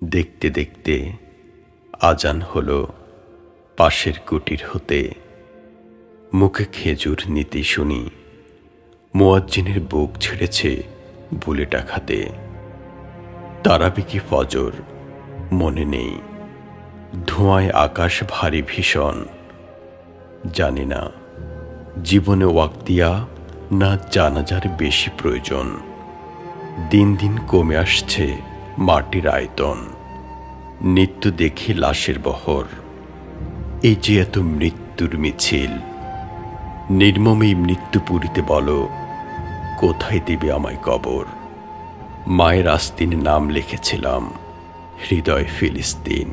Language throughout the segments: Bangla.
দেখতে দেখতে আজান হলো পাশের কুটির হতে। মুখে খেজুর নিতে শুনি মুয়াজ্জিনের বুক ছেড়েছে বুলেট আঘাতে। তারাবি কি ফজর মনে নেই, ধোঁয়ায় আকাশ ভারী ভীষণ। জানি না জীবনে ওয়াক্তিয়া না জানাজার বেশি প্রয়োজন। দিন দিন কমে আসছে মাটির আয়তন। নিত্য দেখি লাশের বহর, এই যে এত মৃত্যুর মিছিল। নির্মমেই মৃত্যু পুরিতে বলো, কোথায় দেবে আমায় কবর? মায়ের আস্তিনে নাম লিখেছিলাম, হৃদয় ফিলিস্তিন।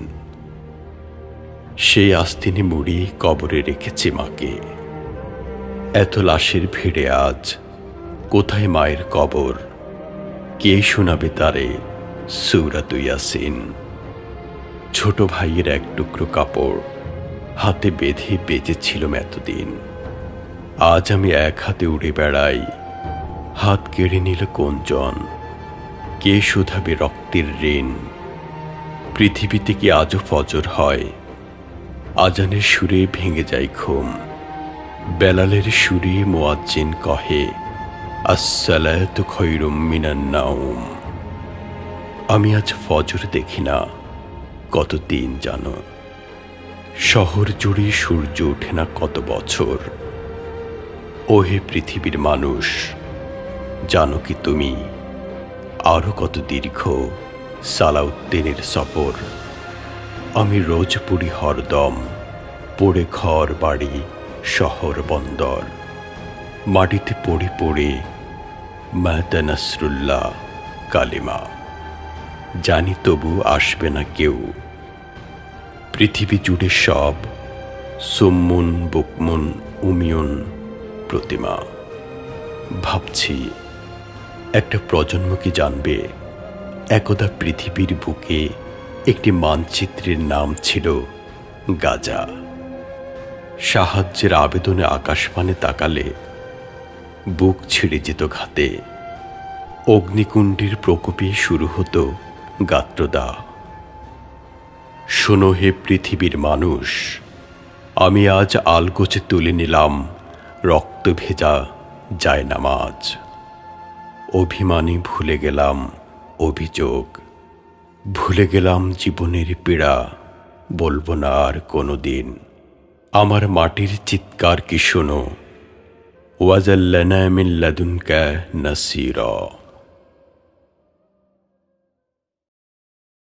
সেই আস্তিনে মুড়ি কবরে রেখেছি মাকে। এত লাশের ভিড়ে আজ কোথায় মায়ের কবর? কে শোনাবে তারে সূরাত ইয়াসিন? ছোট ভাইয়ের এক টুকরো কাপড় হাতে বেঁধে বেঁচেছিলাম এতদিন। আজ আমি এক হাতে উড়ে বেড়াই, হাত কেড়ে নিল কোনজন? কে শোধাবে রক্তের ঋণ? পৃথিবীতে কি আজও ফজর হয়? আজানের সুরে ভেঙে যায় ঘুম। বেলালের সুরে মুয়াজ্জিন কহে, আসসালাতু খায়রুম মিনান নাওম। আমি আজ ফজর দেখি না কত দিন জানো। শহর জুড়ে সূর্য ওঠে না কত বছর। ওহে পৃথিবীর মানুষ, জানো কি তুমি আরো কত দীর্ঘ সালাউদ্দিনের সফর? আমি রোজ পুরি হরদম, পড়ে ঘর বাড়ি শহর বন্দর। মাটিতে পড়ে পড়ে মাতা নাসরুল্লাহ কালিমা। জানি তবু আসবে না কেউ। পৃথিবী জুড়ে সব সুম্মুন বুকমুন উমিয়ুন প্রতিমা। ভাবছি একটা প্রজন্ম কি জানবে একদা পৃথিবীর বুকে একটি মানচিত্রের নাম ছিল গাজা। সাহায্যের আবেদনে আকাশপানে তাকালে বুক ছিঁড়ে যেত ঘাতে। অগ্নিকুণ্ডের প্রকোপে শুরু হতো গাত্রদাহ। শোনো হে পৃথিবীর মানুষ, আমি আজ আলগোছে তুলে নিলাম রক্ত ভেজা জায়নামাজ। অভিমানী ভুলে গেলাম অভিযোগ, ভুলে গেলাম জীবনের পীড়া। বলবো না আর কোনোদিন আমার মাটির চিৎকার কি শোনো, ওয়াজাল্লানা মিন লাদুনকা নাসীরা।